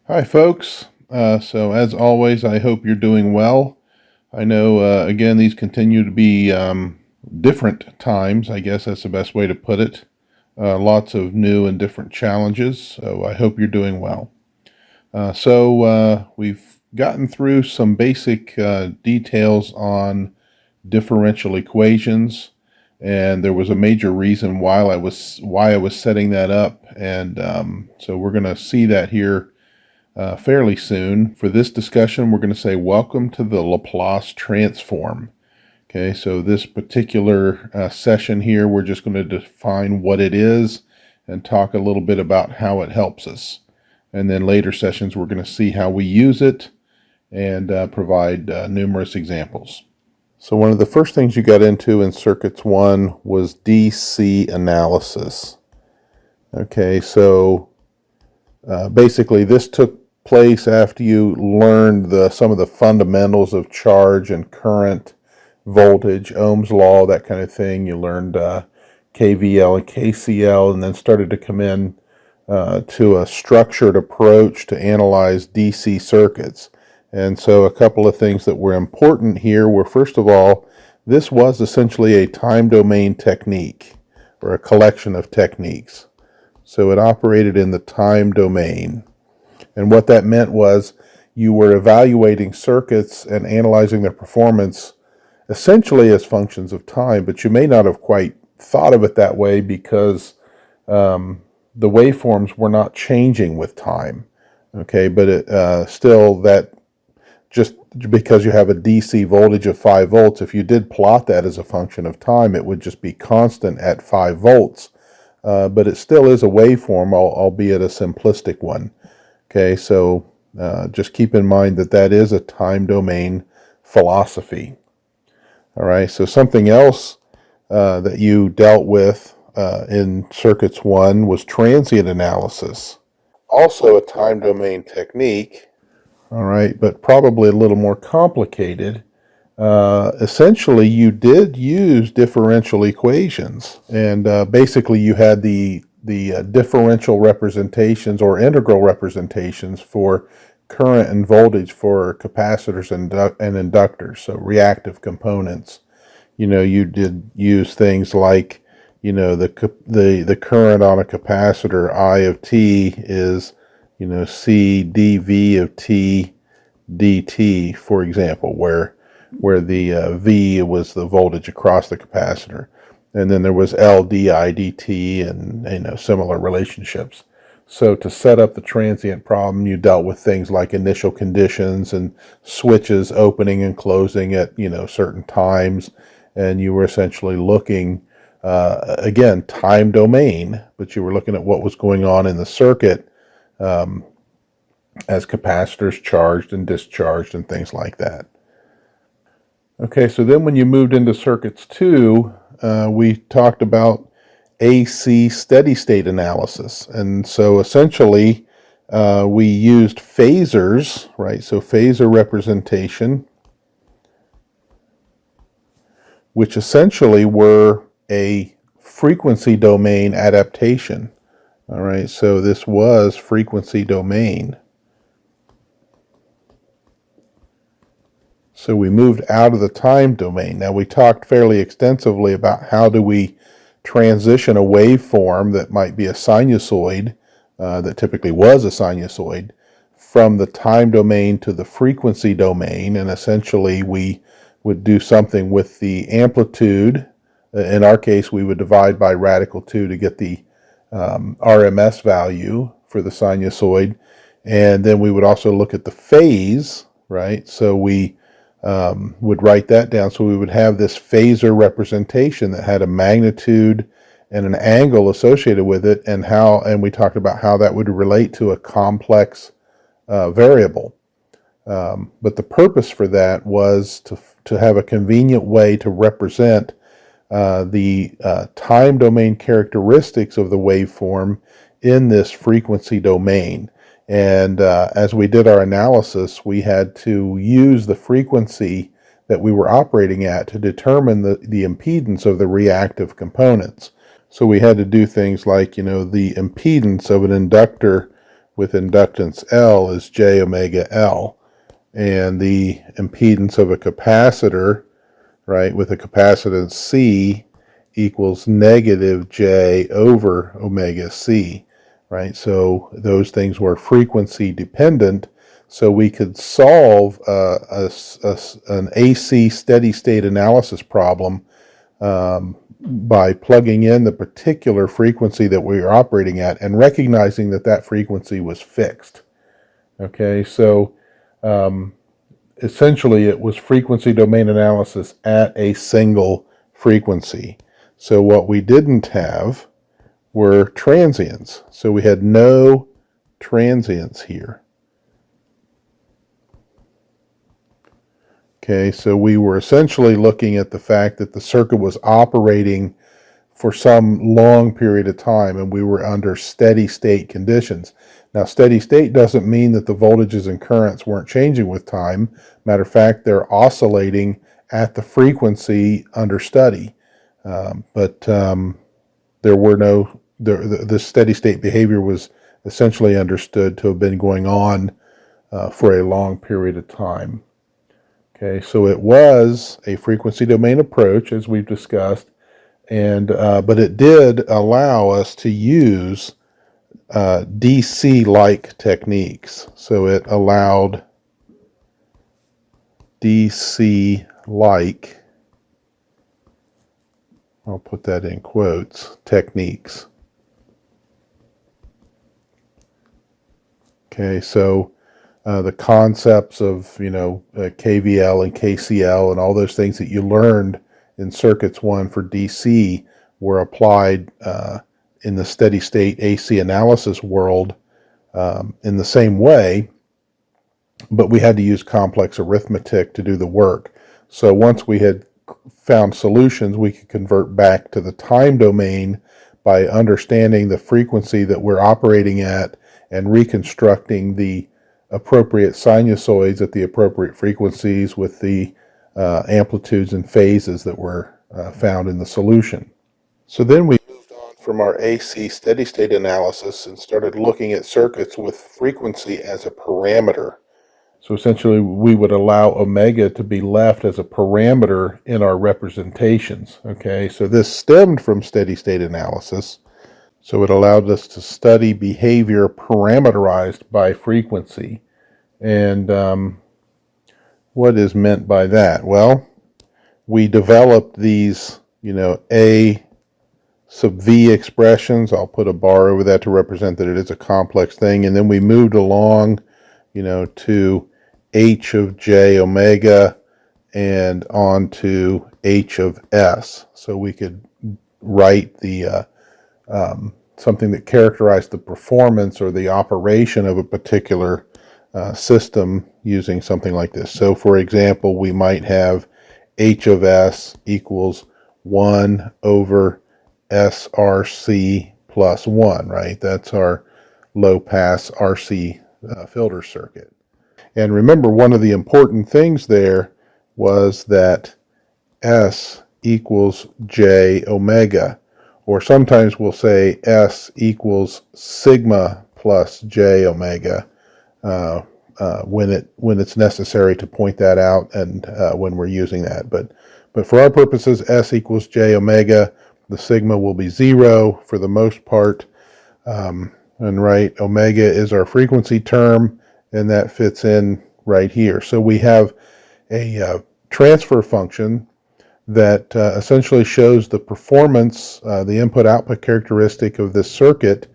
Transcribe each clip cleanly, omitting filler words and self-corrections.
Hi, folks. So as always, I hope you're doing well. I know, again, these continue to be different times. I guess that's the best way to put it. Lots of new and different challenges. So I hope you're doing well. We've gotten through some basic details on differential equations, and there was a major reason why I was setting that up, and so we're going to see that here fairly soon. For this discussion, we're going to say welcome to the Laplace transform. Okay, so this particular session here, we're just going to define what it is and talk a little bit about how it helps us. And then later sessions, we're going to see how we use it and provide numerous examples. So one of the first things you got into in Circuits 1 was DC analysis. Okay, so basically this took place after you learned some of the fundamentals of charge and current, voltage, Ohm's law, that kind of thing. You learned KVL and KCL, and then started to come in to a structured approach to analyze DC circuits. And so a couple of things that were important here were, first of all, this was essentially a time domain technique, or a collection of techniques. So it operated in the time domain. And what that meant was you were evaluating circuits and analyzing their performance essentially as functions of time, but you may not have quite thought of it that way because the waveforms were not changing with time. Okay, but still, that just because you have a DC voltage of 5 volts, if you did plot that as a function of time, it would just be constant at 5 volts. But it still is a waveform, albeit a simplistic one. Okay, so just keep in mind that that is a time domain philosophy. All right, so something else that you dealt with in Circuits 1 was transient analysis. Also a time domain technique, all right, but probably a little more complicated. Essentially, you did use differential equations, and basically you had the differential representations or integral representations for current and voltage for capacitors and inductors, so reactive components. You did use things like, the current on a capacitor I of t is, C dV of t dt, for example, where the V was the voltage across the capacitor. And then there was L di dt and similar relationships. So to set up the transient problem, you dealt with things like initial conditions and switches opening and closing at certain times, and you were essentially looking again, time domain, but you were looking at what was going on in the circuit as capacitors charged and discharged and things like that. Okay, so then when you moved into Circuits 2, we talked about AC steady state analysis. And so essentially, we used phasors, right? So phasor representation, which essentially were a frequency domain adaptation. All right, so this was frequency domain. So we moved out of the time domain. Now, we talked fairly extensively about how do we transition a waveform that might be a sinusoid, that typically was a sinusoid, from the time domain to the frequency domain. And essentially, we would do something with the amplitude. In our case, we would divide by radical 2 to get the RMS value for the sinusoid. And then we would also look at the phase, right? So we would write that down. So we would have this phasor representation that had a magnitude and an angle associated with it, and we talked about how that would relate to a complex variable. But the purpose for that was to have a convenient way to represent the time domain characteristics of the waveform in this frequency domain. And as we did our analysis, we had to use the frequency that we were operating at to determine the impedance of the reactive components. So we had to do things like, the impedance of an inductor with inductance L is j omega L. And the impedance of a capacitor, right, with a capacitance C equals negative j over omega C, right? So those things were frequency dependent, so we could solve an AC steady state analysis problem by plugging in the particular frequency that we were operating at and recognizing that that frequency was fixed. Okay, so essentially it was frequency domain analysis at a single frequency. So what we didn't have were transients. So we had no transients here. Okay, so we were essentially looking at the fact that the circuit was operating for some long period of time and we were under steady state conditions. Now, steady state doesn't mean that the voltages and currents weren't changing with time. Matter of fact, they're oscillating at the frequency under study. But there were no, the steady state behavior was essentially understood to have been going on for a long period of time. Okay, so it was a frequency domain approach, as we've discussed, and but it did allow us to use DC-like techniques. So it allowed DC-like, I'll put that in quotes, techniques. Okay, so the concepts of, KVL and KCL and all those things that you learned in Circuits 1 for DC were applied in the steady state AC analysis world in the same way, but we had to use complex arithmetic to do the work. So once we had found solutions, we could convert back to the time domain by understanding the frequency that we're operating at and reconstructing the appropriate sinusoids at the appropriate frequencies with the amplitudes and phases that were found in the solution. So then we moved on from our AC steady state analysis and started looking at circuits with frequency as a parameter. So essentially we would allow omega to be left as a parameter in our representations. Okay, so this stemmed from steady state analysis. So it allowed us to study behavior parameterized by frequency. And what is meant by that? Well, we developed these, A sub V expressions. I'll put a bar over that to represent that it is a complex thing. And then we moved along, to H of J omega and on to H of S. So we could write the something that characterized the performance or the operation of a particular system using something like this. So for example, we might have H of S equals 1 over SRC plus 1, right? That's our low pass RC filter circuit. And remember, one of the important things there was that S equals J omega, or sometimes we'll say S equals sigma plus J omega when it's necessary to point that out and when we're using that. But for our purposes, S equals J omega. The sigma will be 0 for the most part. And right, omega is our frequency term, and that fits in right here. So we have a transfer function that essentially shows the performance, the input-output characteristic of this circuit,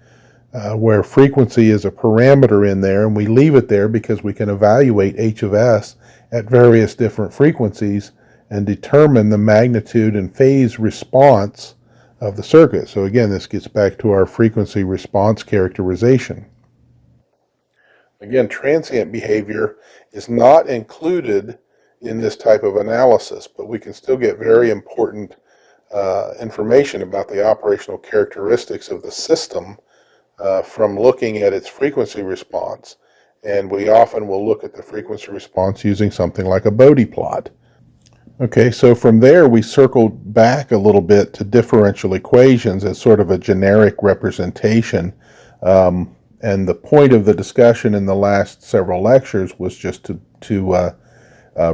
where frequency is a parameter in there, and we leave it there because we can evaluate H of S at various different frequencies and determine the magnitude and phase response of the circuit. So again, this gets back to our frequency response characterization. Again, transient behavior is not included in this type of analysis, but we can still get very important information about the operational characteristics of the system from looking at its frequency response. And we often will look at the frequency response using something like a Bode plot. Okay, so from there we circled back a little bit to differential equations as sort of a generic representation. And the point of the discussion in the last several lectures was just to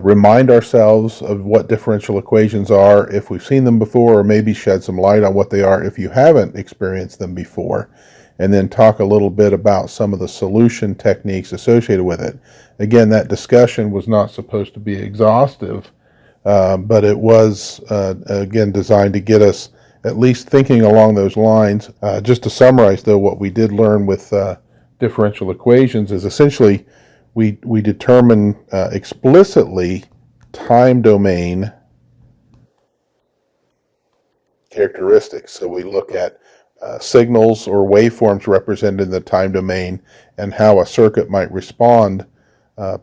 remind ourselves of what differential equations are if we've seen them before, or maybe shed some light on what they are if you haven't experienced them before, and then talk a little bit about some of the solution techniques associated with it. Again, that discussion was not supposed to be exhaustive, but it was, again, designed to get us at least thinking along those lines. Just to summarize, though, what we did learn with differential equations is essentially we determine explicitly time domain characteristics. So we look at signals or waveforms represented in the time domain and how a circuit might respond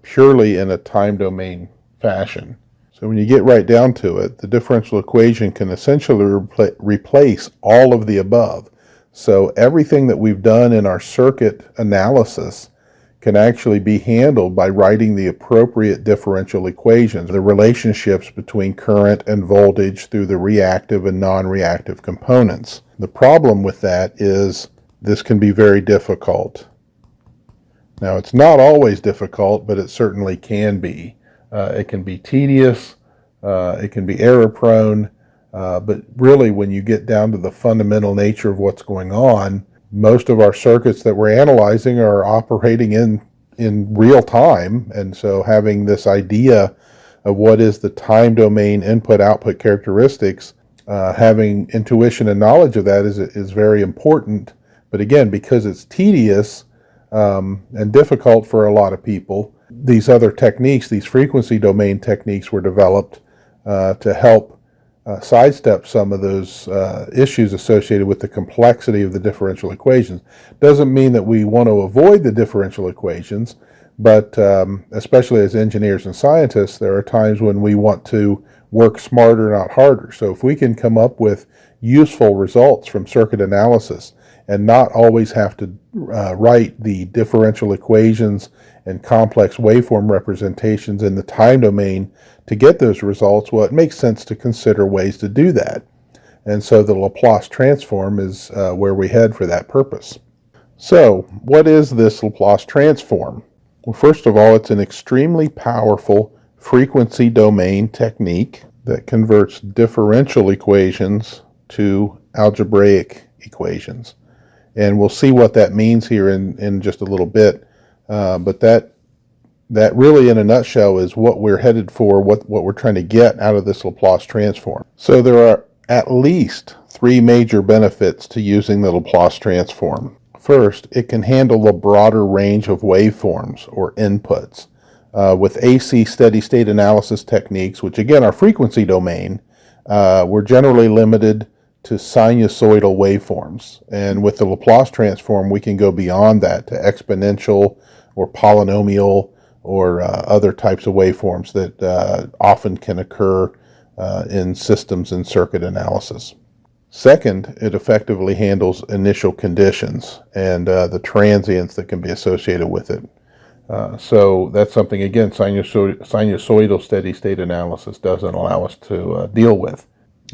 purely in a time domain fashion. So when you get right down to it, the differential equation can essentially replace all of the above. So everything that we've done in our circuit analysis can actually be handled by writing the appropriate differential equations, the relationships between current and voltage through the reactive and non-reactive components. The problem with that is this can be very difficult. Now, it's not always difficult, but it certainly can be. It can be tedious, it can be error prone, but really when you get down to the fundamental nature of what's going on, most of our circuits that we're analyzing are operating in real time, and so having this idea of what is the time domain input-output characteristics, having intuition and knowledge of that is very important. But again, because it's tedious and difficult for a lot of people, these other techniques, these frequency domain techniques, were developed to help sidestep some of those issues associated with the complexity of the differential equations. Doesn't mean that we want to avoid the differential equations, but especially as engineers and scientists, there are times when we want to work smarter, not harder. So if we can come up with useful results from circuit analysis and not always have to write the differential equations and complex waveform representations in the time domain to get those results, well, it makes sense to consider ways to do that. And so the Laplace transform is where we head for that purpose. So what is this Laplace transform? Well, first of all, it's an extremely powerful frequency domain technique that converts differential equations to algebraic equations. And we'll see what that means here in just a little bit. But that really, in a nutshell, is what we're headed for, what we're trying to get out of this Laplace transform. So there are at least three major benefits to using the Laplace transform. First, it can handle the broader range of waveforms or inputs. With AC steady-state analysis techniques, which again are frequency domain, we're generally limited to sinusoidal waveforms. And with the Laplace transform, we can go beyond that to exponential or polynomial or other types of waveforms that often can occur in systems and circuit analysis. Second, it effectively handles initial conditions and the transients that can be associated with it. So that's something, again, sinusoidal steady-state analysis doesn't allow us to deal with.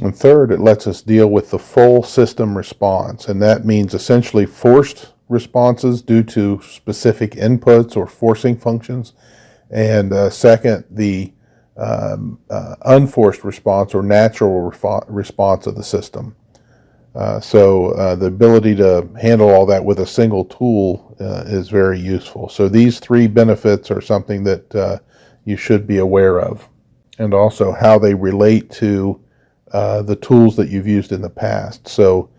And third, it lets us deal with the full system response, and that means essentially forced responses due to specific inputs or forcing functions, and second, the unforced response or natural response of the system. So the ability to handle all that with a single tool is very useful. So these three benefits are something that you should be aware of, and also how they relate to the tools that you've used in the past. So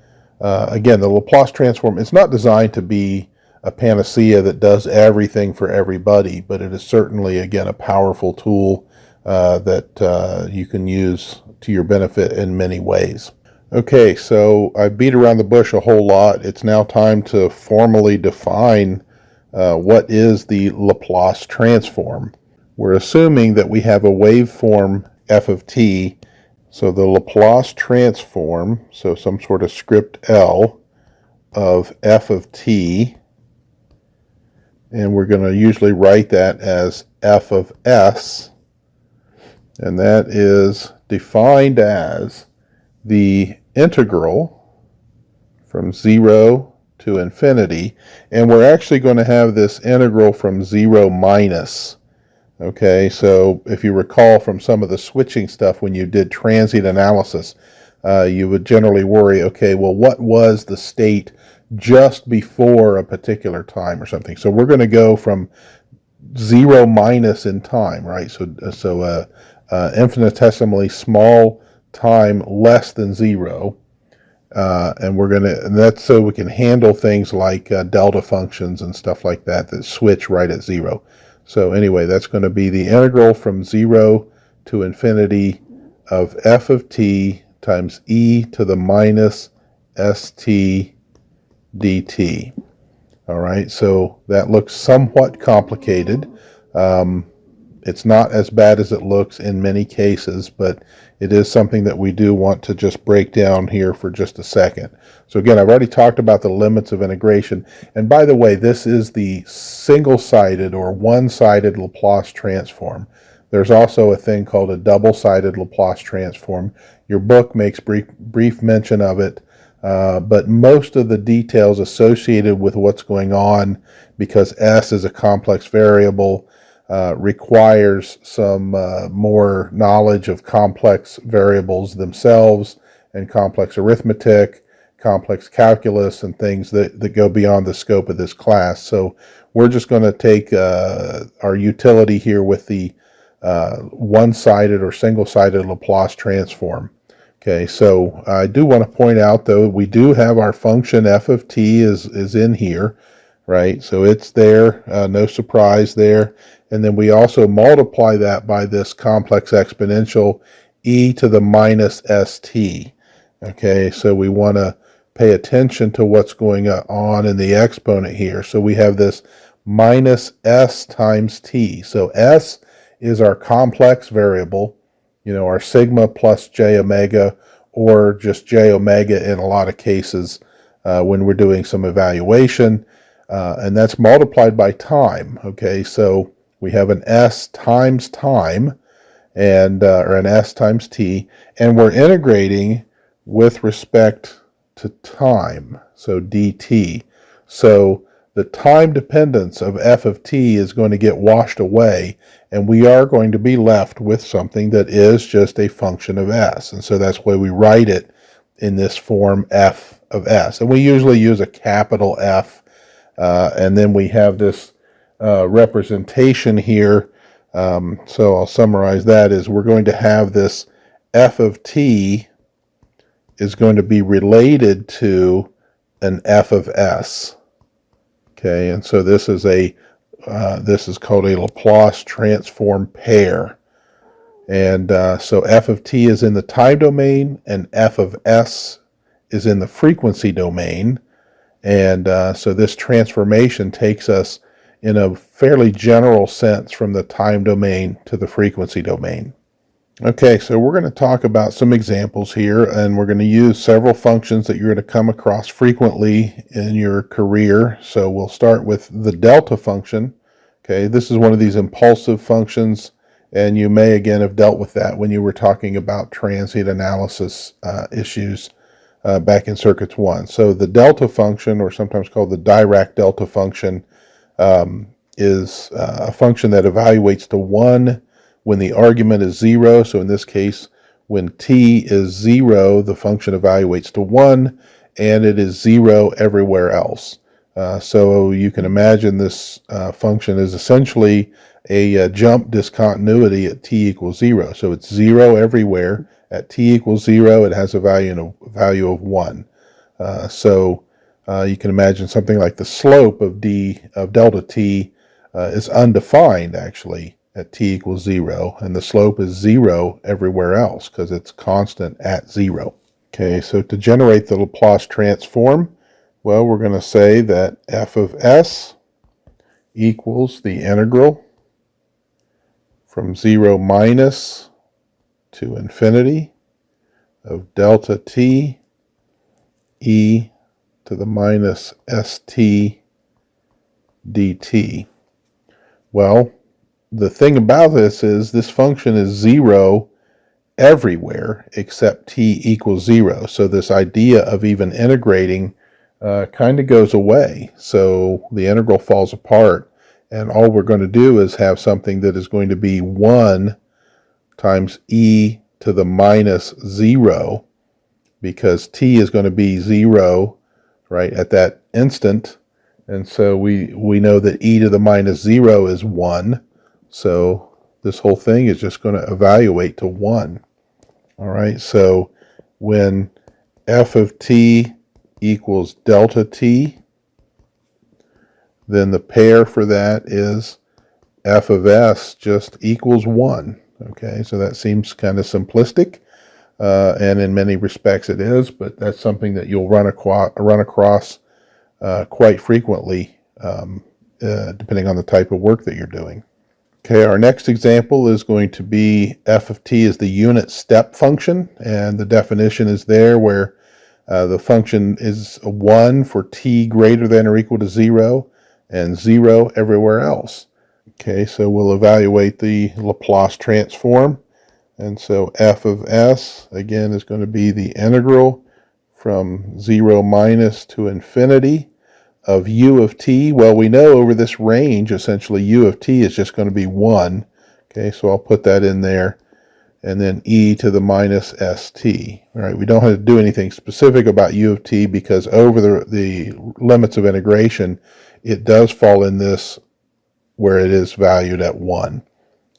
again, the Laplace transform, it's not designed to be a panacea that does everything for everybody, but it is certainly, again, a powerful tool that you can use to your benefit in many ways. Okay, so I beat around the bush a whole lot. It's now time to formally define what is the Laplace transform. We're assuming that we have a waveform f of t. So the Laplace transform, so some sort of script L of f of t, and we're going to usually write that as f of s, and that is defined as the integral from 0 to infinity, and we're actually going to have this integral from 0 minus. Okay, so if you recall from some of the switching stuff when you did transient analysis, you would generally worry, okay, well, what was the state just before a particular time or something? So we're going to go from 0 minus in time, right? So infinitesimally small time less than 0. And that's so we can handle things like delta functions and stuff like that switch right at 0. So anyway, that's going to be the integral from 0 to infinity of f of t times e to the minus st dt. All right, so that looks somewhat complicated. It's not as bad as it looks in many cases, but it is something that we do want to just break down here for just a second. So again, I've already talked about the limits of integration. And by the way, this is the single-sided or one-sided Laplace transform. There's also a thing called a double-sided Laplace transform. Your book makes brief mention of it, but most of the details associated with what's going on, because S is a complex variable, requires some more knowledge of complex variables themselves and complex arithmetic, complex calculus, and things that go beyond the scope of this class. So we're just going to take our utility here with the one-sided or single-sided Laplace transform. Okay, so I do want to point out, though, we do have our function f of t is in here, right? So it's there, no surprise there. And then we also multiply that by this complex exponential e to the minus st. Okay, so we want to pay attention to what's going on in the exponent here. So we have this minus s times t. So s is our complex variable, you know, our sigma plus j omega, or just j omega in a lot of cases when we're doing some evaluation. And that's multiplied by time. Okay, so we have an s times time, and or an s times t, and we're integrating with respect to time, so dt. So the time dependence of f of t is going to get washed away, and we are going to be left with something that is just a function of s. And so that's why we write it in this form f of s. And we usually use a capital F, and then we have this representation here. So I'll summarize that as we're going to have this f of t is going to be related to an f of s. Okay, and so this is called a Laplace transform pair. And so f of t is in the time domain, and f of s is in the frequency domain. And so this transformation takes us in a fairly general sense from the time domain to the frequency domain. Okay, so we're going to talk about some examples here, and we're going to use several functions that you're going to come across frequently in your career. So we'll start with the delta function. Okay, this is one of these impulsive functions, and you may again have dealt with that when you were talking about transient analysis issues back in Circuits 1. So the delta function, or sometimes called the Dirac delta function, is a function that evaluates to 1 when the argument is 0. So in this case, when t is 0, the function evaluates to 1, and it is 0 everywhere else. So you can imagine this function is essentially a jump discontinuity at t equals 0. So it's 0 everywhere. At t equals 0, it has a value of 1. So you can imagine something like the slope of delta t is undefined, actually, at t equals 0, and the slope is 0 everywhere else because it's constant at 0. Okay, so to generate the Laplace transform, well, we're going to say that f of s equals the integral from 0 minus to infinity of delta t e to the minus st dt. Well, the thing about this is this function is 0 everywhere except t equals 0. So this idea of even integrating kind of goes away. So the integral falls apart, and all we're going to do is have something that is going to be 1 times e to the minus 0, because t is going to be 0 right at that instant, and so we know that e to the minus 0 is 1, so this whole thing is just going to evaluate to 1. All right, so when f of t equals delta t, then the pair for that is f of s just equals 1. Okay, so that seems kind of simplistic, and in many respects it is, but that's something that you'll run across quite frequently, depending on the type of work that you're doing. Okay, our next example is going to be f of t is the unit step function, and the definition is there where the function is 1 for t greater than or equal to 0, and 0 everywhere else. Okay, so we'll evaluate the Laplace transform, and so f of s, again, is going to be the integral from 0 minus to infinity of u of t. Well, we know over this range, essentially, u of t is just going to be 1. Okay, so I'll put that in there. And then e to the minus st. All right, we don't have to do anything specific about u of t, because over the limits of integration, it does fall in this where it is valued at 1.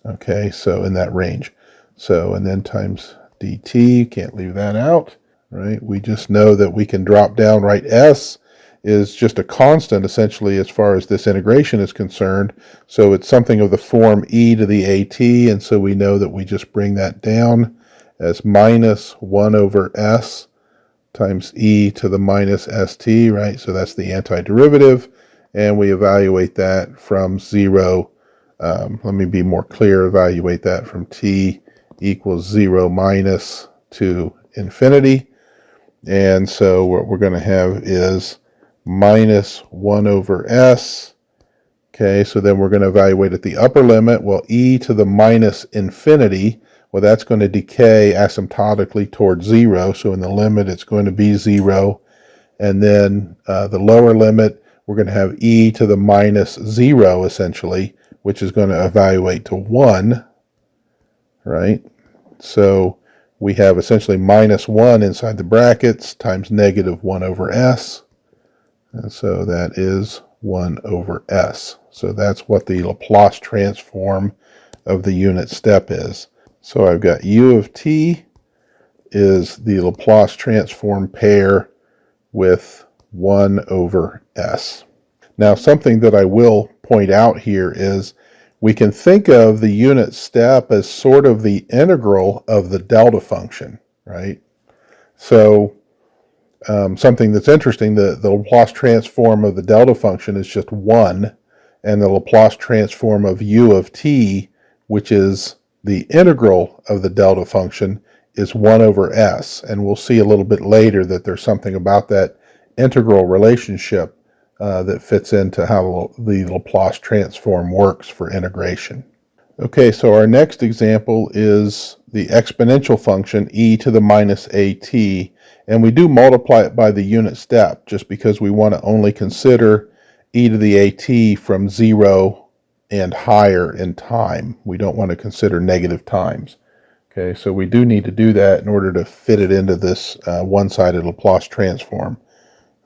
Okay, so in that range. So, and then times dt, can't leave that out, right? We just know that we can drop down, right? S is just a constant, essentially, as far as this integration is concerned. So it's something of the form e to the at, and so we know that we just bring that down as minus 1 over s times e to the minus st, right? So that's the antiderivative, and we evaluate that from 0. Let me be more clear, evaluate that from t equals 0 minus to infinity. And so what we're going to have is minus 1 over s. Okay, so then we're going to evaluate at the upper limit. Well, e to the minus infinity, well, that's going to decay asymptotically towards 0. So in the limit, it's going to be 0. And then the lower limit, we're going to have e to the minus 0, essentially, which is going to evaluate to 1, right? So we have essentially minus 1 inside the brackets times negative 1 over s. And so that is 1 over s. So that's what the Laplace transform of the unit step is. So I've got u of t is the Laplace transform pair with 1 over s. Now, something that I will point out here is we can think of the unit step as sort of the integral of the delta function, right? So something that's interesting, the Laplace transform of the delta function is just 1, and the Laplace transform of u of t, which is the integral of the delta function, is 1 over s. And we'll see a little bit later that there's something about that integral relationship that fits into how the Laplace transform works for integration. Okay, so our next example is the exponential function e to the minus at, and we do multiply it by the unit step just because we want to only consider e to the at from 0 and higher in time. We don't want to consider negative times. Okay, so we do need to do that in order to fit it into this one-sided Laplace transform.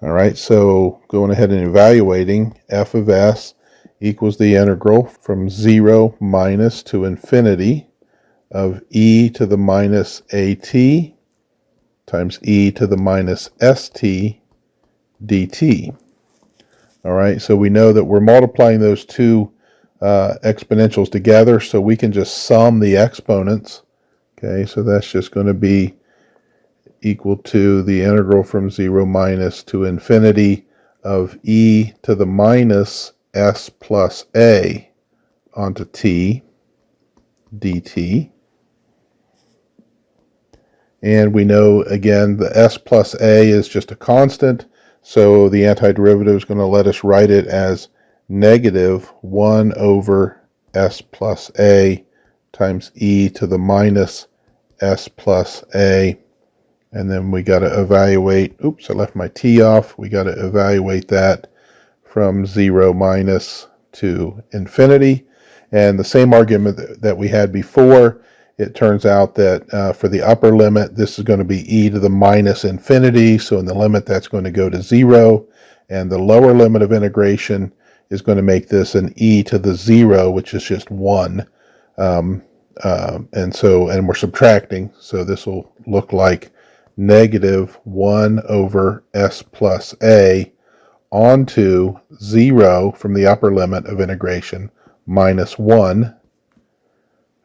All right, so going ahead and evaluating, f of s equals the integral from 0 minus to infinity of e to the minus at times e to the minus st dt. All right, so we know that we're multiplying those two exponentials together, so we can just sum the exponents. Okay, so that's just going to be equal to the integral from 0 minus to infinity of e to the minus s plus a onto t dt. And we know, again, the s plus a is just a constant, so the antiderivative is going to let us write it as negative 1 over s plus a times e to the minus s plus a And then we got to evaluate, oops, I left my t off. We got to evaluate that from 0 minus to infinity. And the same argument that we had before, it turns out that for the upper limit, this is going to be e to the minus infinity. So in the limit, that's going to go to 0. And the lower limit of integration is going to make this an e to the 0, which is just 1. And we're subtracting. So this will look like negative 1 over s plus a onto 0 from the upper limit of integration minus 1,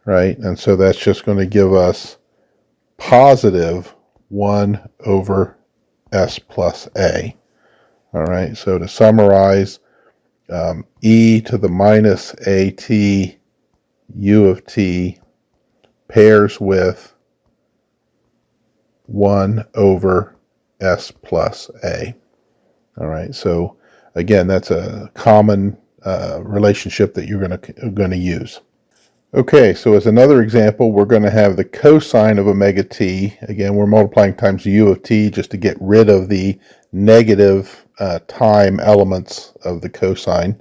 right? And so that's just going to give us positive 1 over s plus a. All right, so to summarize, e to the minus at u of t pairs with 1 over s plus a. All right, so again, that's a common relationship that you're going to use. Okay, so as another example, we're going to have the cosine of omega t. Again, we're multiplying times u of t just to get rid of the negative time elements of the cosine.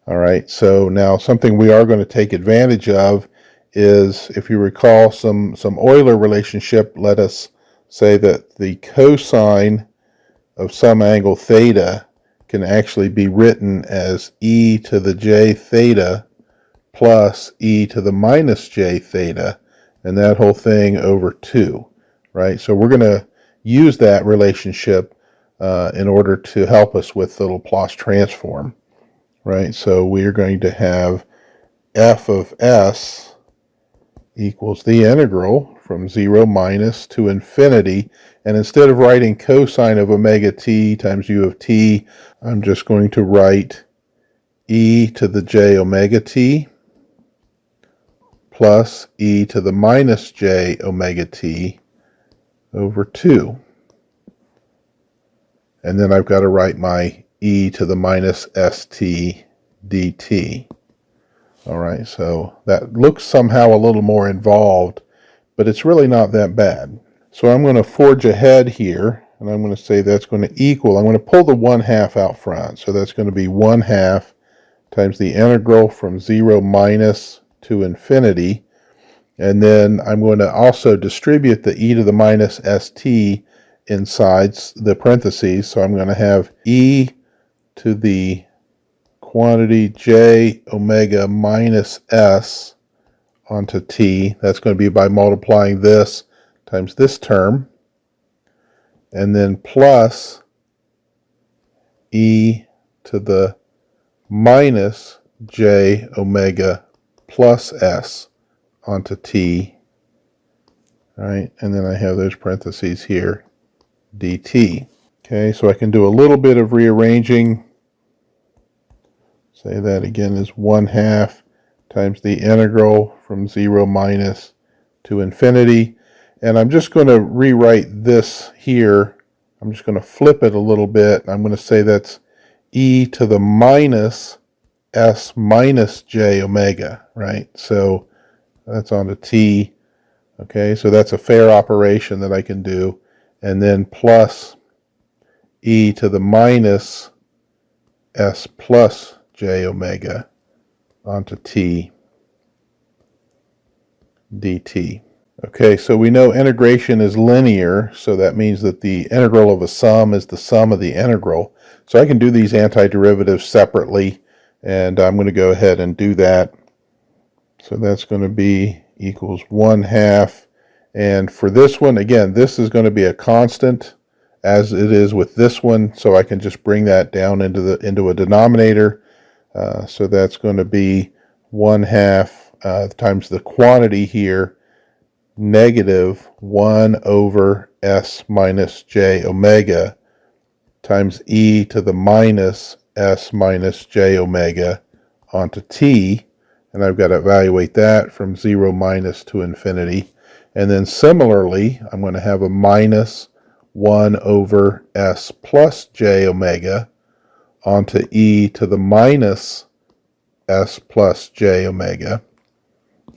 All right, so now something we are going to take advantage of is, if you recall some Euler relationship, let us say that the cosine of some angle theta can actually be written as e to the j theta plus e to the minus j theta, and that whole thing over 2, right? So we're going to use that relationship in order to help us with the Laplace transform, right? So we are going to have f of s equals the integral from 0 minus to infinity. And instead of writing cosine of omega t times u of t, I'm just going to write e to the j omega t plus e to the minus j omega t over 2. And then I've got to write my e to the minus st dt. All right, so that looks somehow a little more involved, but it's really not that bad. So I'm going to forge ahead here, and I'm going to say that's going to equal, I'm going to pull the 1/2 out front. So that's going to be 1/2 times the integral from 0 minus to infinity. And then I'm going to also distribute the e to the minus st inside the parentheses. So I'm going to have e to the quantity j omega minus s onto t. That's going to be by multiplying this times this term, and then plus e to the minus j omega plus s onto t, right? And then I have those parentheses here, dt. Okay, so I can do a little bit of rearranging. Say that again is 1/2 times the integral from 0 minus to infinity. And I'm just going to rewrite this here. I'm just going to flip it a little bit. I'm going to say that's e to the minus s minus j omega, right? So that's on to t. Okay, so that's a fair operation that I can do. And then plus e to the minus s plus j omega onto t dt. Okay, so we know integration is linear, so that means that the integral of a sum is the sum of the integral. So I can do these antiderivatives separately, and I'm going to go ahead and do that. So that's going to be equals 1/2. And for this one, again, this is going to be a constant, as it is with this one, so I can just bring that down into a denominator. So that's going to be 1/2 times the quantity here, negative 1 over s minus j omega times e to the minus s minus j omega onto t. And I've got to evaluate that from 0 minus to infinity. And then similarly, I'm going to have a minus 1 over s plus j omega onto e to the minus s plus j omega.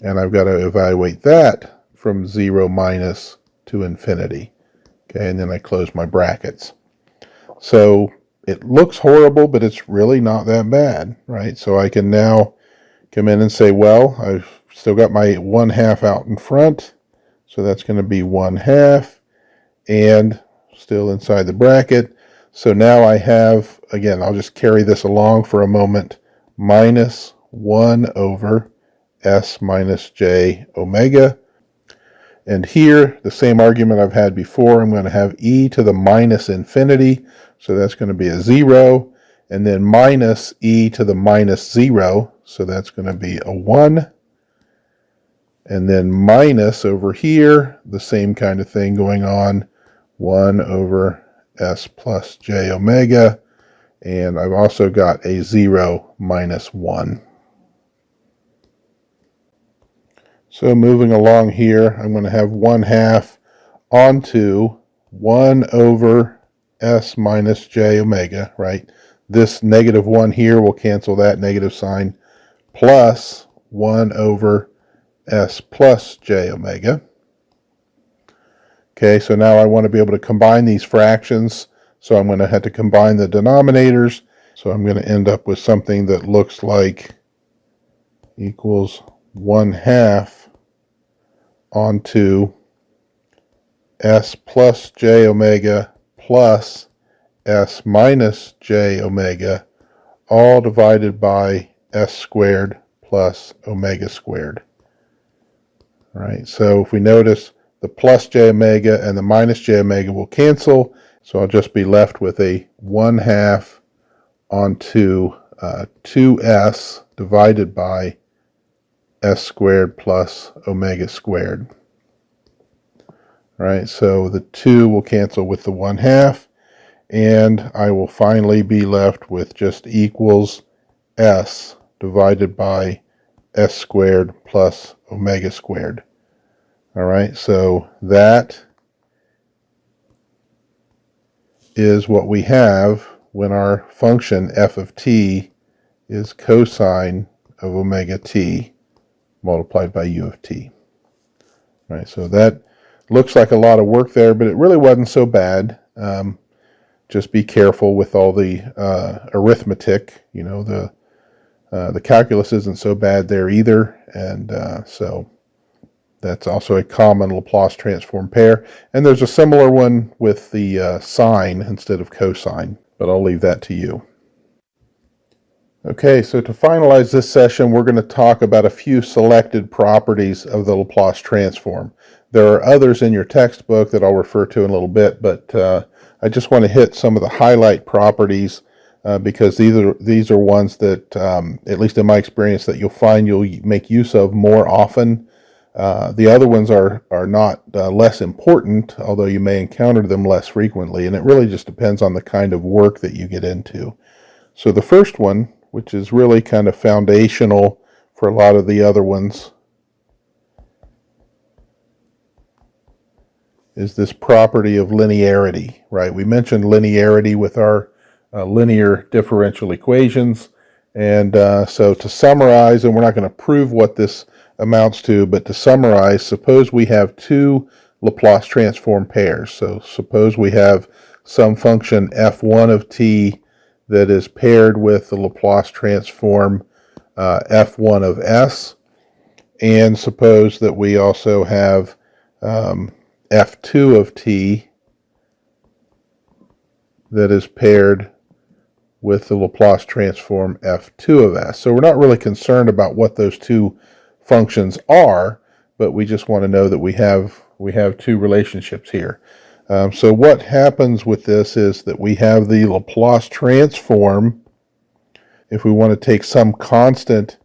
And I've got to evaluate that from 0 minus to infinity. Okay, and then I close my brackets. So it looks horrible, but it's really not that bad, right? So I can now come in and say, well, I've still got my 1/2 out in front, so that's going to be 1/2, and still inside the bracket. So now I have, again, I'll just carry this along for a moment, minus 1 over s minus j omega. And here, the same argument I've had before, I'm going to have e to the minus infinity, so that's going to be a 0, and then minus e to the minus 0, so that's going to be a 1, and then minus over here, the same kind of thing going on, 1 over s plus j omega, and I've also got a 0 minus 1. So moving along here, I'm going to have 1/2 onto 1 over s minus j omega, right? This negative 1 here will cancel that negative sign, plus 1 over s plus j omega. Okay, so now I want to be able to combine these fractions, so I'm going to have to combine the denominators. So I'm going to end up with something that looks like equals 1/2 onto s plus j omega plus s minus j omega, all divided by s squared plus omega squared. All right, so if we notice, the plus j omega and the minus j omega will cancel, so I'll just be left with a 1/2 onto 2s divided by s squared plus omega squared. All right, so the 2 will cancel with the 1/2, and I will finally be left with just equals s divided by s squared plus omega squared. All right, so that is what we have when our function f of t is cosine of omega t multiplied by u of t. All right, so that looks like a lot of work there, but it really wasn't so bad. Just be careful with all the arithmetic. You know, the calculus isn't so bad there either, and so that's also a common Laplace transform pair. And there's a similar one with the sine instead of cosine, but I'll leave that to you. Okay, so to finalize this session, we're going to talk about a few selected properties of the Laplace transform. There are others in your textbook that I'll refer to in a little bit, but I just want to hit some of the highlight properties because these are ones that, at least in my experience, that you'll find you'll make use of more often. The other ones are not less important, although you may encounter them less frequently, and it really just depends on the kind of work that you get into. So the first one, which is really kind of foundational for a lot of the other ones, is this property of linearity, right? We mentioned linearity with our linear differential equations, and so to summarize, and we're not going to prove what this amounts to, but to summarize, suppose we have two Laplace transform pairs. So suppose we have some function f1 of t that is paired with the Laplace transform f1 of s, and suppose that we also have f2 of t that is paired with the Laplace transform f2 of s. So we're not really concerned about what those two functions are, but we just want to know that we have two relationships here. So what happens with this is that we have the Laplace transform, if we want to take some constant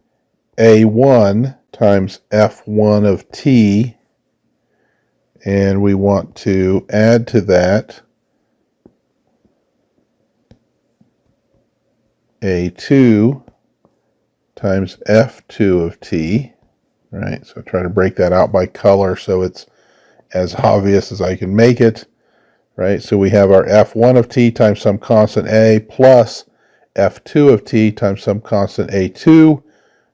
a1 times f1 of t, and we want to add to that a2 times f2 of t, right? So try to break that out by color so it's as obvious as I can make it, right? So we have our f1 of t times some constant a plus f2 of t times some constant a2,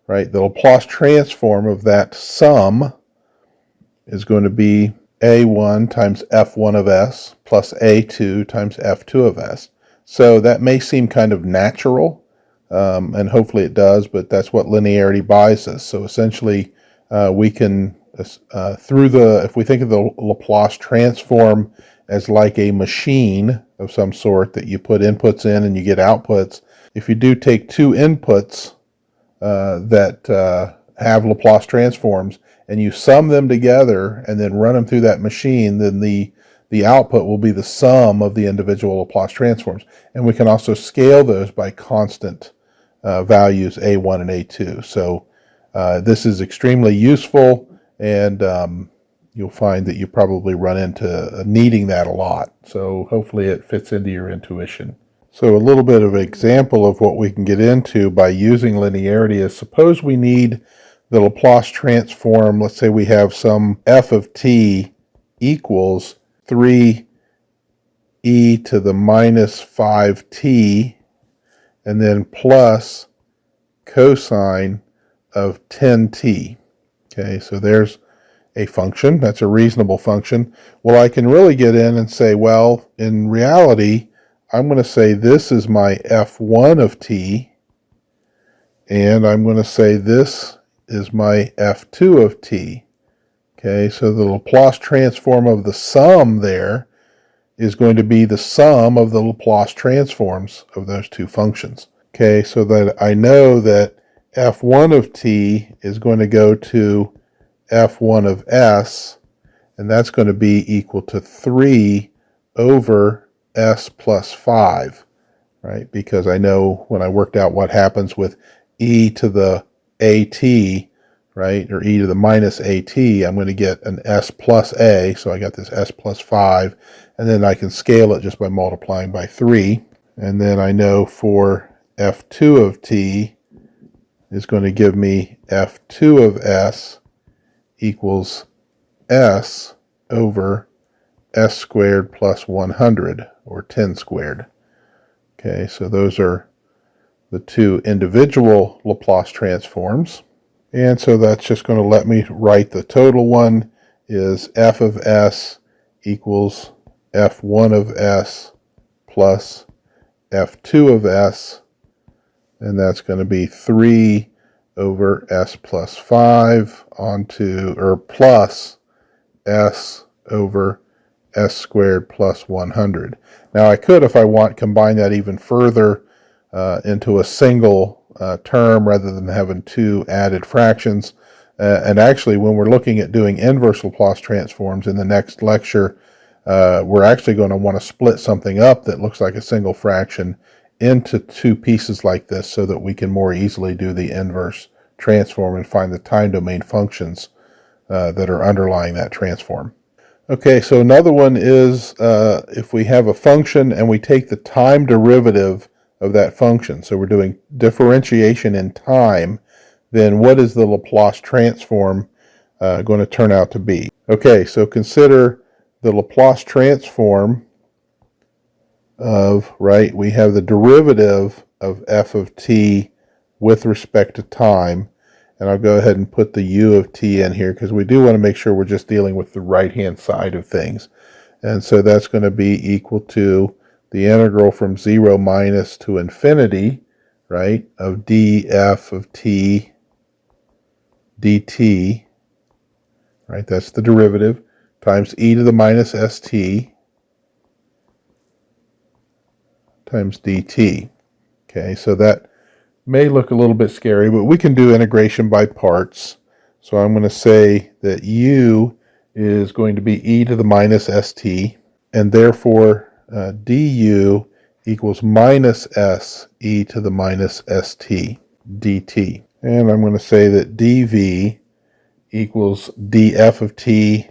right? The Laplace transform of that sum is going to be a1 times f1 of s plus a2 times f2 of s. So that may seem kind of natural, and hopefully it does, but that's what linearity buys us. So essentially, we can, if we think of the Laplace transform as like a machine of some sort that you put inputs in and you get outputs, if you do take two inputs that have Laplace transforms and you sum them together and then run them through that machine, then the output will be the sum of the individual Laplace transforms. And we can also scale those by constant values A1 and A2. So this is extremely useful, and you'll find that you probably run into needing that a lot. So hopefully it fits into your intuition. So a little bit of an example of what we can get into by using linearity is, suppose we need the Laplace transform. Let's say we have some f of t equals 3e to the minus 5t and then plus cosine of 10t. Okay, so there's a function. That's a reasonable function. Well, I can really get in and say, well, in reality, I'm going to say this is my f1 of t, and I'm going to say this is my f2 of t. Okay, so the Laplace transform of the sum there is going to be the sum of the Laplace transforms of those two functions. Okay, so that I know that f1 of t is going to go to f1 of s, and that's going to be equal to 3 over s plus 5, right? Because I know when I worked out what happens with e to the at, right, or e to the minus at, I'm going to get an s plus a, so I got this s plus 5, and then I can scale it just by multiplying by 3, and then I know for f2 of t is going to give me f2 of s equals s over s squared plus 100, or 10 squared. Okay, so those are the two individual Laplace transforms. And so that's just going to let me write the total one is f of s equals f1 of s plus f2 of s, and that's going to be 3 over s plus 5 onto, or plus s over s squared plus 100. Now I could, if I want, combine that even further into a single term rather than having two added fractions. And actually, when we're looking at doing inverse Laplace transforms in the next lecture, we're actually going to want to split something up that looks like a single fraction into two pieces like this so that we can more easily do the inverse transform and find the time domain functions that are underlying that transform. Okay, so another one is if we have a function and we take the time derivative of that function, so we're doing differentiation in time, then what is the Laplace transform going to turn out to be? Okay, so consider the Laplace transform of, right, we have the derivative of f of t with respect to time, and I'll go ahead and put the u of t in here because we do want to make sure we're just dealing with the right-hand side of things. And so that's going to be equal to the integral from 0 minus to infinity, right, of df of t dt, right, that's the derivative, times e to the minus st times dt. Okay, so that may look a little bit scary, but we can do integration by parts. So I'm going to say that u is going to be e to the minus st, and therefore du equals minus s e to the minus st dt. And I'm going to say that dv equals df of t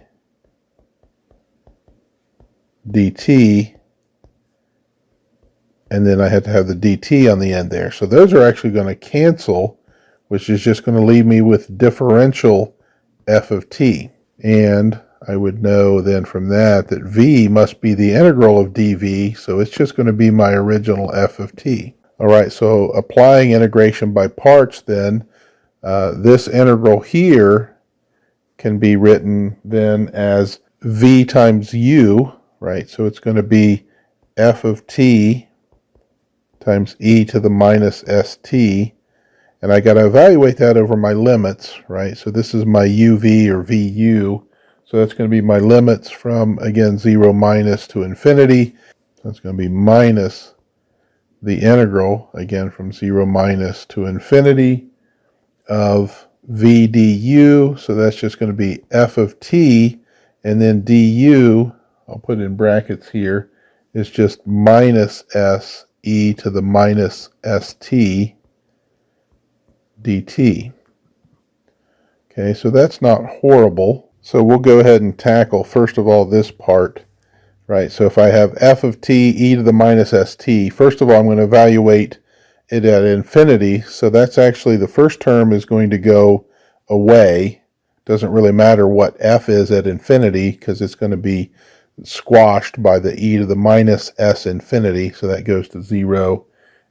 dt, and then I had to have the dt on the end there. So those are actually going to cancel, which is just going to leave me with differential f of t. And I would know then from that that v must be the integral of dv, so it's just going to be my original f of t. All right, so applying integration by parts then, this integral here can be written then as v times u, right? So it's going to be f of t times e to the minus st, and I got to evaluate that over my limits, right? So this is my uv or vu, so that's going to be my limits from, again, 0 minus to infinity. So it's going to be minus the integral, again, from 0 minus to infinity of v du, so that's just going to be f of t, and then du, I'll put it in brackets here, is just minus s e to the minus st dt. Okay, so that's not horrible. So we'll go ahead and tackle, first of all, this part, right? So if I have f of t e to the minus st, first of all, I'm going to evaluate it at infinity, so that's actually, the first term is going to go away. Doesn't really matter what f is at infinity, because it's going to be squashed by the e to the minus s infinity, so that goes to 0.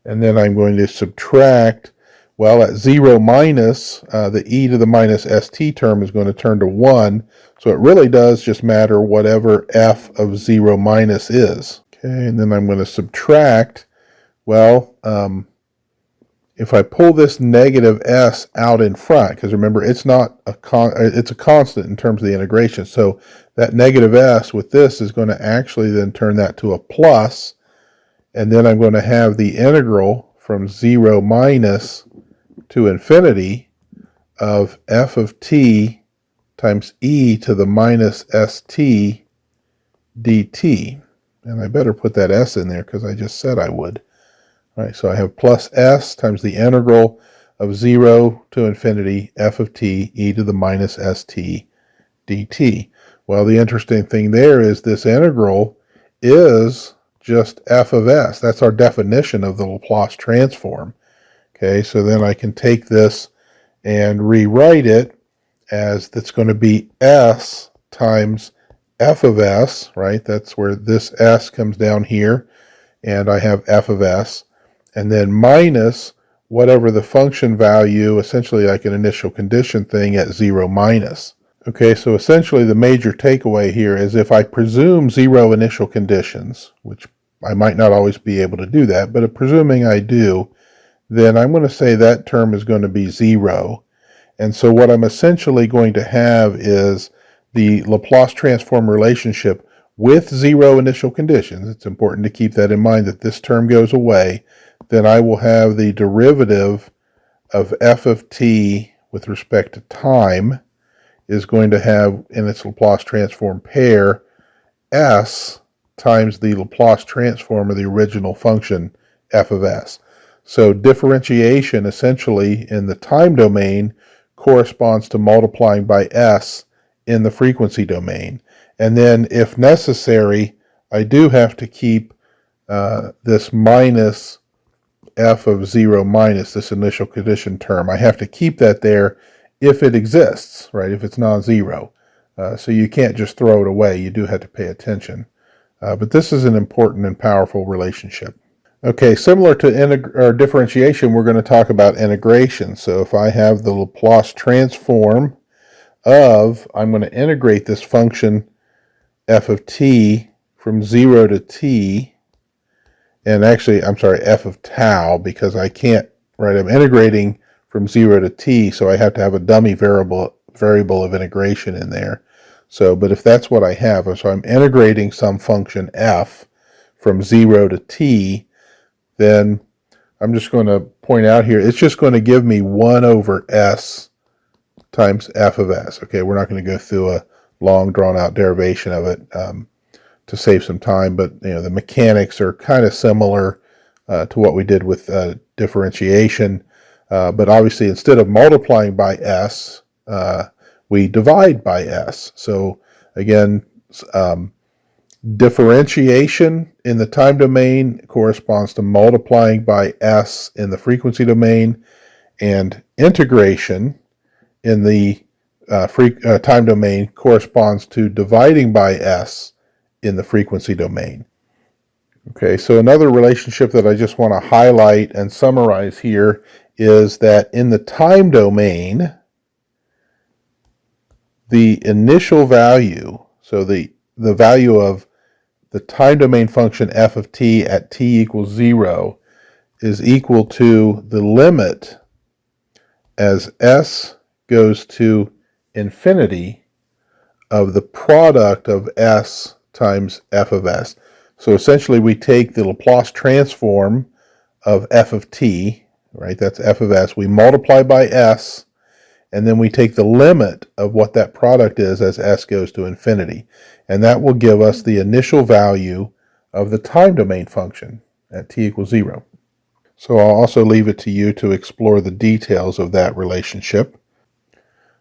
And then I'm going to subtract, well, at 0 minus, the e to the minus st term is going to turn to 1, so it really does just matter whatever f of 0 minus is. Okay, and then I'm going to subtract, well, if I pull this negative s out in front, because remember, it's not it's a constant in terms of the integration, so that negative s with this is going to actually then turn that to a plus, and then I'm going to have the integral from 0 minus to infinity of f of t times e to the minus st dt. And I better put that s in there because I just said I would. All right, so I have plus s times the integral of 0 to infinity f of t e to the minus st dt. Well, the interesting thing there is this integral is just f of s. That's our definition of the Laplace transform. Okay, so then I can take this and rewrite it as that's going to be s times f of s, right? That's where this s comes down here, and I have f of s, and then minus whatever the function value, essentially like an initial condition thing at 0 minus. Okay, so essentially the major takeaway here is if I presume 0 initial conditions, which I might not always be able to do that, but presuming I do, then I'm going to say that term is going to be 0. And so what I'm essentially going to have is the Laplace transform relationship with 0 initial conditions. It's important to keep that in mind that this term goes away. Then I will have the derivative of f of t with respect to time is going to have in its Laplace transform pair s times the Laplace transform of the original function f of s. So differentiation essentially in the time domain corresponds to multiplying by s in the frequency domain. And then if necessary, I do have to keep this minus f of 0 minus, this initial condition term. I have to keep that there if it exists, right, if it's non-zero. So you can't just throw it away. You do have to pay attention. But this is an important and powerful relationship. Okay, similar to differentiation, we're going to talk about integration. So if I have the Laplace transform of, I'm going to integrate this function f of t from 0 to t, and actually, I'm sorry, f of tau, because I can't, right, I'm integrating from 0 to t, so I have to have a dummy variable of integration in there. So, but if that's what I have, so I'm integrating some function f from 0 to t, then I'm just going to point out here, it's just going to give me 1 over s times f of s. Okay, we're not going to go through a long drawn-out derivation of it to save some time, but the mechanics are kind of similar to what we did with differentiation. But obviously, instead of multiplying by s, we divide by s. So again, differentiation in the time domain corresponds to multiplying by s in the frequency domain, and integration in the time domain corresponds to dividing by s in the frequency domain. Okay, so another relationship that I just want to highlight and summarize here is that in the time domain, the initial value, So the value of the time domain function f of t at t equals 0 is equal to the limit as s goes to infinity of the product of s times f of s. So essentially we take the Laplace transform of f of t, right, that's f of s, we multiply by s, and then we take the limit of what that product is as s goes to infinity. And that will give us the initial value of the time domain function at t equals 0. So I'll also leave it to you to explore the details of that relationship.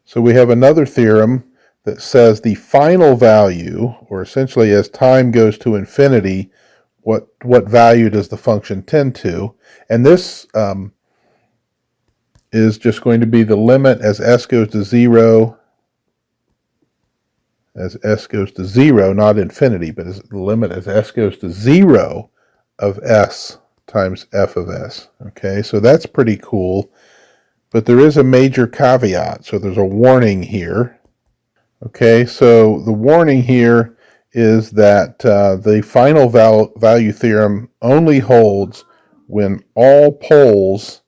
So we have another theorem that says the final value, or essentially as time goes to infinity, what value does the function tend to? And this is just going to be the limit as s goes to 0, not infinity, but as the limit as s goes to 0 of s times f of s. Okay, so that's pretty cool, but there is a major caveat, so there's a warning here. Okay, so the warning here is that the final value theorem only holds when all poles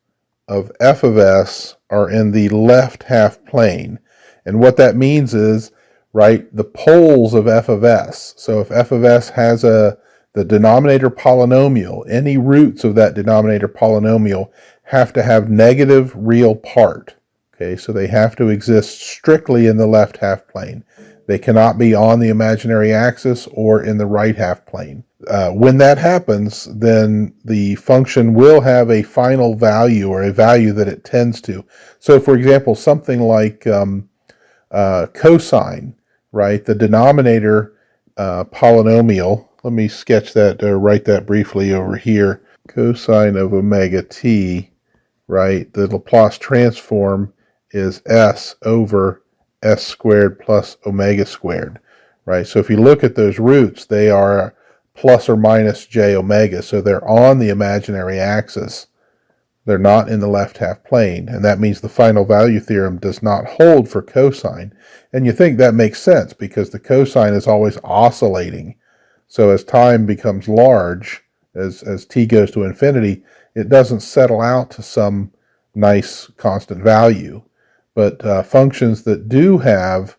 of f of s are in the left half plane. And what that means is, right, the poles of f of s. So if f of s has the denominator polynomial, any roots of that denominator polynomial have to have negative real part. Okay, so they have to exist strictly in the left half plane. They cannot be on the imaginary axis or in the right half plane. When that happens, then the function will have a final value, or a value that it tends to. So for example, something like cosine, right? The denominator polynomial, let me sketch that, or write that briefly over here. Cosine of omega t, right? The Laplace transform is s over s squared plus omega squared, right? So if you look at those roots, they are plus or minus j omega, so they're on the imaginary axis. They're not in the left half plane, and that means the final value theorem does not hold for cosine. And you think that makes sense because the cosine is always oscillating. So as time becomes large, as t goes to infinity, it doesn't settle out to some nice constant value. But functions that do have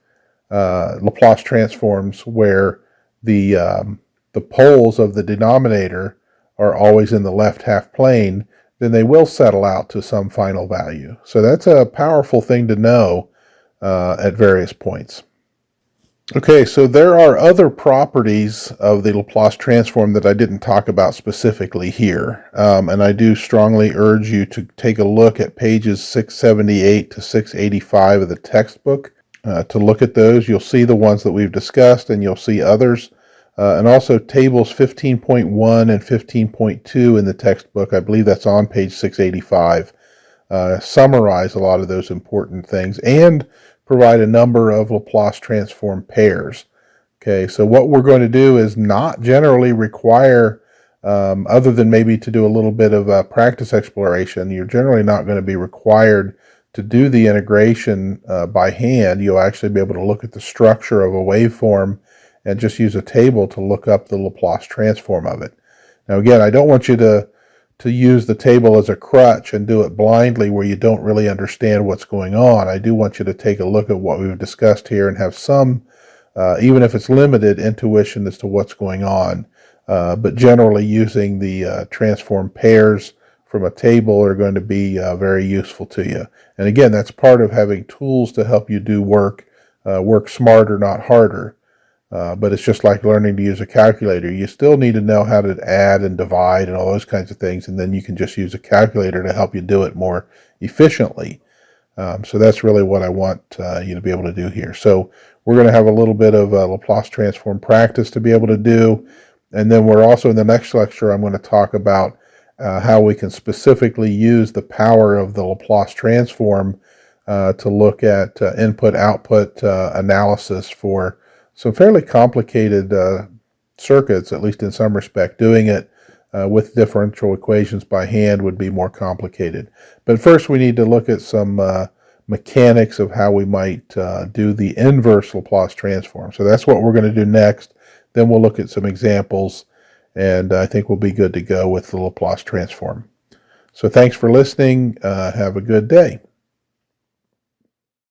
Laplace transforms where the poles of the denominator are always in the left half plane, then they will settle out to some final value. So that's a powerful thing to know at various points. Okay, so there are other properties of the Laplace transform that I didn't talk about specifically here, and I do strongly urge you to take a look at pages 678 to 685 of the textbook. To look at those, you'll see the ones that we've discussed, and you'll see others, and also tables 15.1 and 15.2 in the textbook. I believe that's on page 685. Summarize a lot of those important things and provide a number of Laplace transform pairs. Okay, so what we're going to do is not generally require, other than maybe to do a little bit of practice exploration, you're generally not going to be required to do the integration by hand. You'll actually be able to look at the structure of a waveform and just use a table to look up the Laplace transform of it. Now again, I don't want you to use the table as a crutch and do it blindly where you don't really understand what's going on. I do want you to take a look at what we've discussed here and have some, even if it's limited, intuition as to what's going on. But generally using the transform pairs from a table are going to be very useful to you. And again, that's part of having tools to help you do work smarter, not harder. But it's just like learning to use a calculator. You still need to know how to add and divide and all those kinds of things, and then you can just use a calculator to help you do it more efficiently. So that's really what I want you to be able to do here. So we're going to have a little bit of Laplace transform practice to be able to do, and then we're also in the next lecture I'm going to talk about how we can specifically use the power of the Laplace transform to look at input-output analysis for some fairly complicated circuits, at least in some respect. Doing it with differential equations by hand would be more complicated. But first we need to look at some mechanics of how we might do the inverse Laplace transform. So that's what we're going to do next. Then we'll look at some examples, and I think we'll be good to go with the Laplace transform. So thanks for listening. Have a good day.